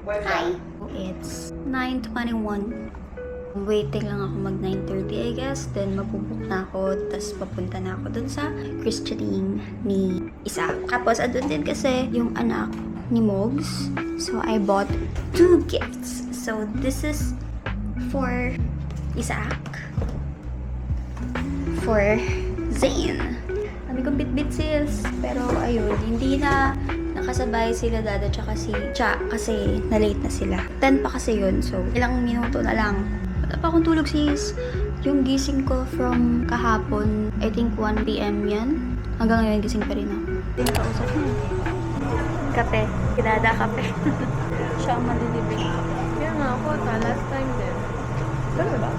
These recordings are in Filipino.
Hi. It's 9:21. Waiting lang ako mag 9:30 I guess. Then mapubook na ako. Tapos papunta na ako dun sa Christianing ni Isaac. Tapos andun din kasi yung anak ni Mogs. So I bought 2 gifts. So this is for Isaac. For Zayn. Sabi ko bit-bit sis. Pero ayun, hindi na nakasabay sila dada tsaka si Cha kasi na-late na sila. 10 pa kasi yun. So ilang minuto na lang. Wala pa akong tulog sis. Yung gising ko from kahapon, I think 1 p.m. yan. Hanggang ngayon gising pa rin ako. Yung kausap niya. Kape. Kinada kape. Siya ang malilibig. Kaya nga ako, last time din. Ganun ba?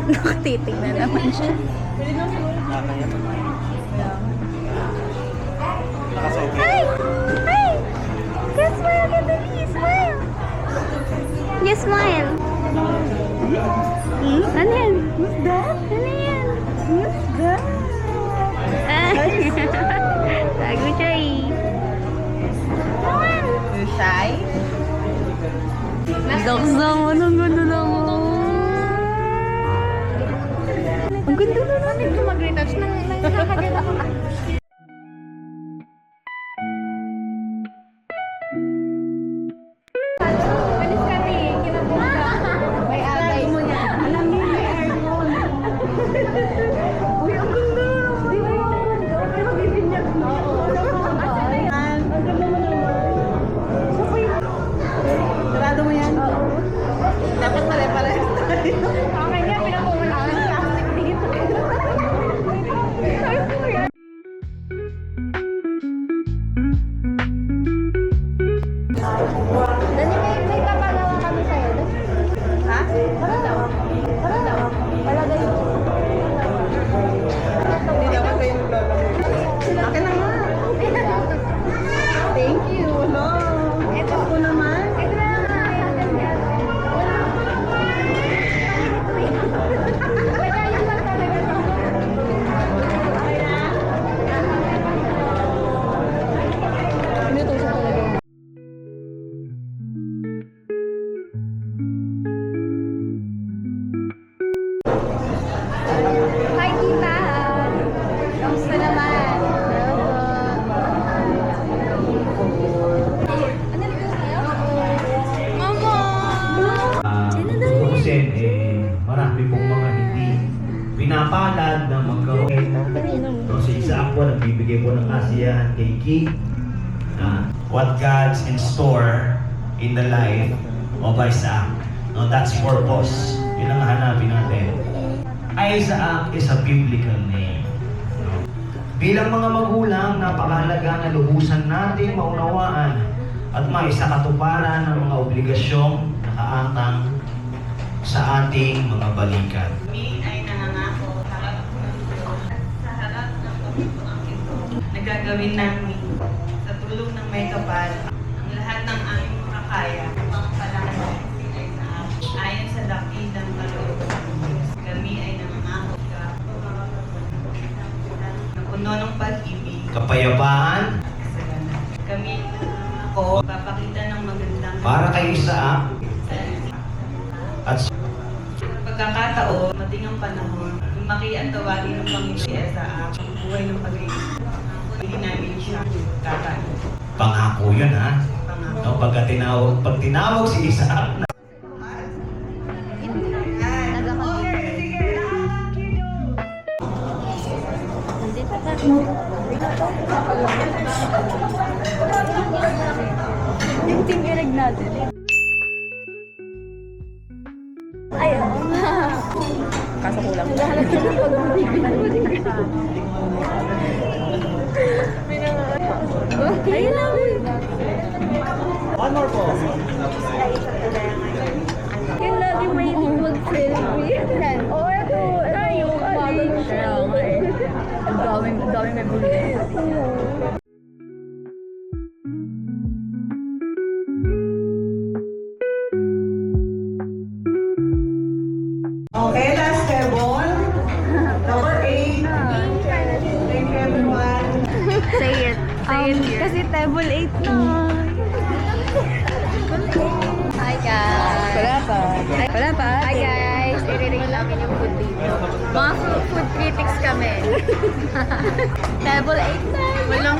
Nakatitig na naman siya. Hi! Hi! You smile, get the knee, smile! You smile! Ano yan? Who's that? Ano yan? Who's that? Tago siya eh. You shy? Daksang, anong ganda naman. Ang ganda na naman. Hindi ko mag-retouch nang nakakagala ko. Alis kami, kinabuka. May agay mo yan. Alam niyo, may aircon. Uy, ang ganda. Di ba yun? May mabibinyag mo. Oo. Ang ganda mo naman. Sarado mo yan? Oo. Dapat pare-parehas tayo. Okay nga, pinapumalaan ang plastic dito. Sabi ko yan. Dani, may papagawa kami sa'yo. Ha? Tara daw. Tara daw. Palagay mo. Hindi dapat kayo naglalaman. Akin na nga. Thank you. Hello. Ito ko naman. Ito na lang nga. Lagayan lang talaga to. Inutusan talaga. Hi, tita. Kamusta naman? Ano nito sa'yo? Mama! Kung marami pong mga hindi pinapalad na magkaroon. No, si Isaac po, nagbibigay po ng kasiyahan kay Ki. What God's in store in the life of Isaac. No, that's purpose. Yun ang hanapin natin. Isaac is a biblical name. No? Bilang mga magulang, napakahalaga na lubusan nating maunawaan at maisakatuparan ang mga obligasyong nakaatang sa ating mga balikat. Kami ay nangangako sa harap ng Diyos at sa harap ng pamituang ito na gagawin namin sa tulong ng may kapal ang lahat ng aming makakaya upang palahanin si Isaac ayon sa dakilang kalooban ng Diyos. Kami ay nangangako sa na puno ng pag-ibig Kapayapaan kasalanan. Kami ay nangangako papakita ng magandang para kay Isaac at pagkakataon, mating ang panahon, lumaki ang tawagin ng Panginoon sa aking buhay ng pag-iisip. Hindi namin siya kakaan. pangako yun ha. Pangako. No, pag tinawag si Isaac na Yung team ilag natin. Ayaw. Kaso kulang. Lahat sila ayun lang. one more po. Yung lagi may mag-selfie. Oo, ito. Tayo. Kaya nga eh. Ang daming may bully. Kasi table 8 na. Hi guys! Wala pa. Hi guys! I-rate namin yung food dito. Mga food critics kami. Table 8 na! Walang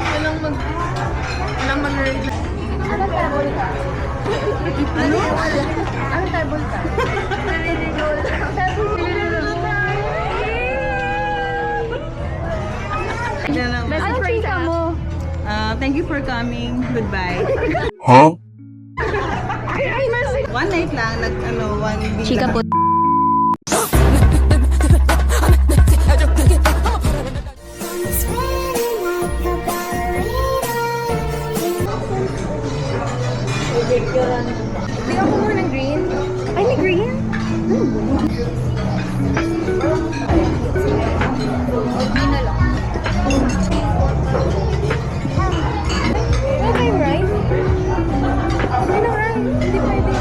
mag-rate. Ano table ka? Ano? Ano table ka? Ano chika mo? Thank you for coming. Goodbye. Huh? One night lang, one week. Chika po. Bigyan ko muna ng green. Ay, may green? Okay, right? Okay na, right? Hindi pwede.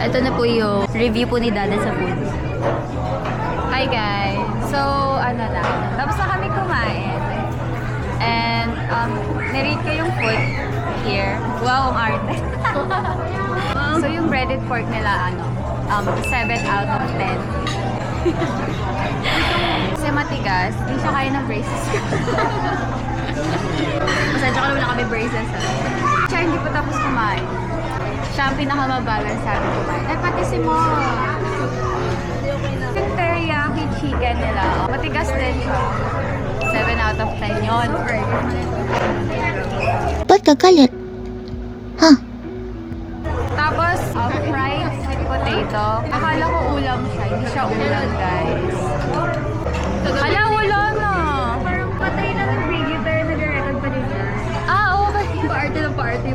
Ito na po yung review po ni Dada sa food. Hi guys! So, tapos na kami kumain. And, narate ko yung food here. Wow, ang arte. So, yung breaded pork nila, 7 out of 10. Kasi matigas, di siya kaya ng braces ko. Pasensya ka naman na kami braces. Siya hindi pa tapos kumain. Siya ang pinakamabalan sa amin kumain. Ay, pati si Mo. Yung teriyaki chicken nila, matigas din siya. 7 out of 10 yun. Ba't kagalit? Ha? Tapos, fried sweet potato. Akala ko ulam siya. Hindi siya ulam, guys. Ala, ulam na. Parang patay na ng video pero nag-record pa din siya. Okay. Party na party.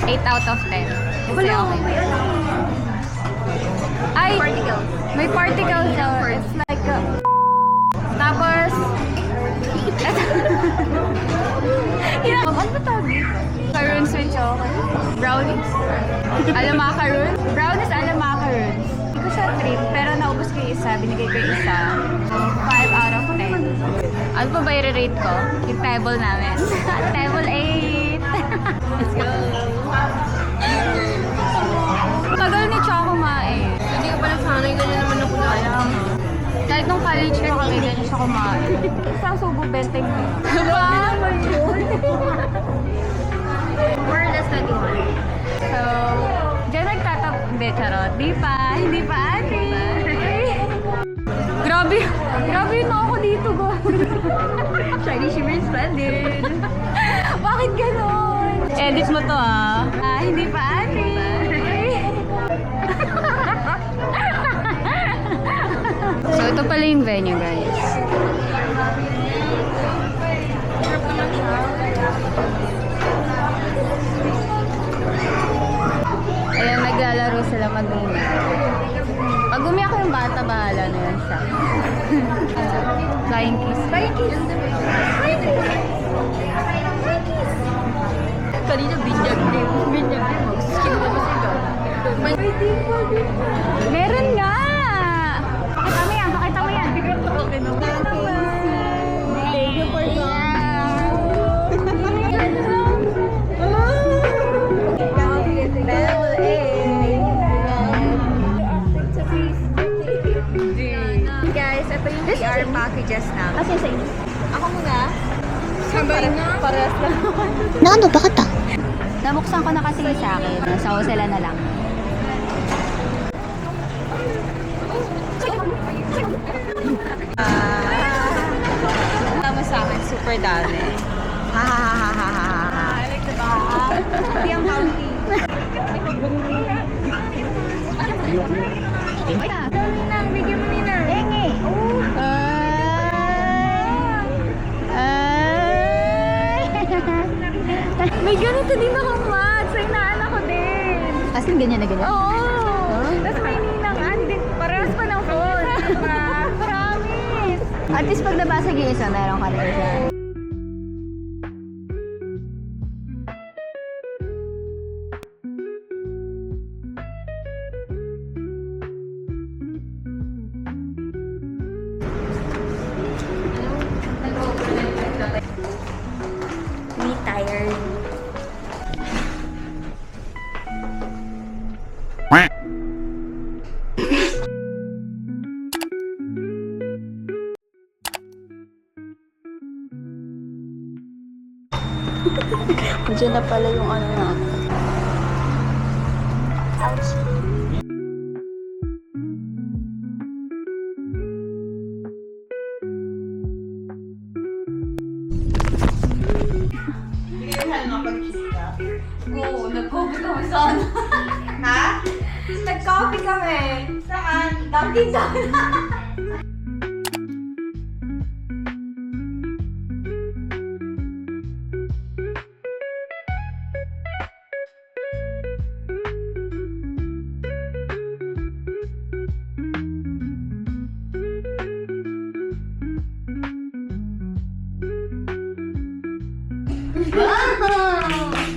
8 out of 10. Kasi okay. Ay, may particles siya. It's like a... Tapos, ano ba tawag dito? Macaroons with chocolate. Brownies. Alam macaroon? Brownies alam macaroons. Hindi ko siya trip, pero naubos ko yung isa. Binigay ko yung isa. 5 out of 10. Ano pa ba i-rate ko? Yung table namin. Table 8. Let's go. Tagal ni Chow kumain. Hindi ko pa nasanay, ganyan naman ako na alam. Kahit nung college ko kami, ganyan siya kumain. Isang subo benteng mo. Wow! More or less 21. So, dyan hindi, charot. Hindi pa, ate. Grabe na ako dito, go. Shiny Shimmer Splendid. Bakit ganon? Edit mo to, hindi pa, ate. So, ito pala yung venue, guys. Ayan, naglalaro sila mag-ina. Pag umiyak yung bata, bahala na yan siya. Flying kiss. Flying kiss! Flying kiss! Kanina binyag din. Mag-skin na ba sila? Meron nga! Pakita mo yan. Okay na. Thank you for Guys, ito yung PR packages namin. Kasi sa inyo. Ako muna. Parehas lang. Naano ba ka ta? Nabuksan ko na kasi sa akin. So, sila na lang. Tama sa akin, super dami. Ha ha ha ha ha ha ha. I like the bounty. Hindi ang bounty. Bigyan mo nina. Enge. May ganito din ako, Matt. So, inaanak ko din. As in, ganyan na ganyan? Oo. Tapos may ninang din. Parehas pa ng phone. Diba? Promise. At least pag nabasag yung isa, meron ka rin isa. Me tired. Diyan na pala yung ano na. Ouch. Hindi kayo nakapag-chika. Oo, nag-coffee kami sa ano. Ha? Nag-coffee kami. Saan? Dunkin' Donuts.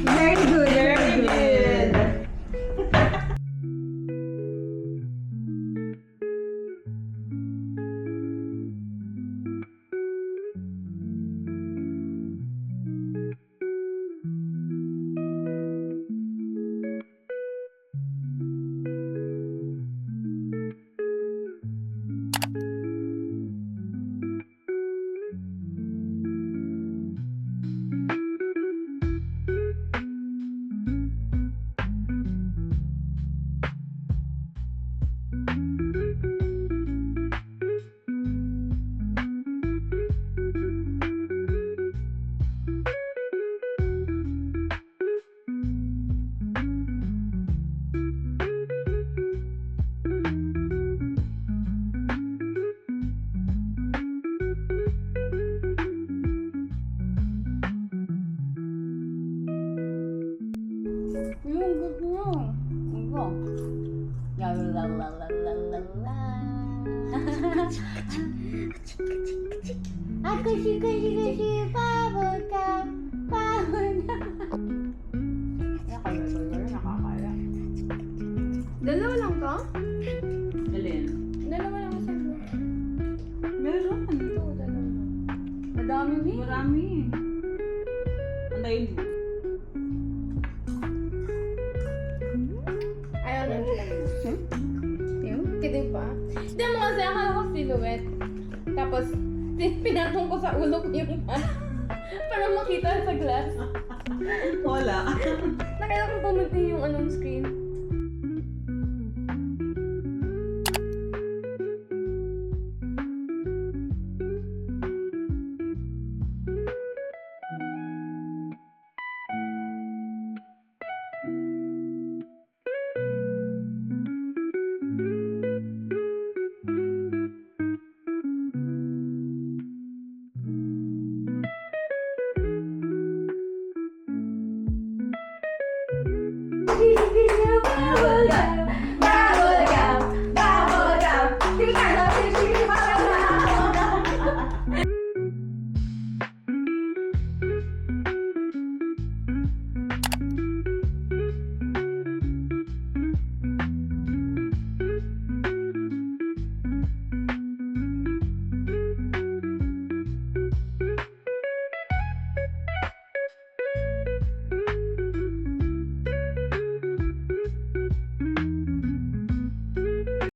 Very good, very good. Yung gusto nyo. Ito. La la la la la la la la. Ako si pabuka. Nakakaya. Dalawa lang to? Alin? Dalawa lang sa Meron. ito. Dalawa. Madami din. Marami. Antayin mo. Ayaw na nila. Yung? Kidding pa? Hindi mo kasi akala ko silhouette. Tapos, pinatong ko sa ulo ko yung para makita sa glass. Wala. Nakita ko pumunti yung anong screen.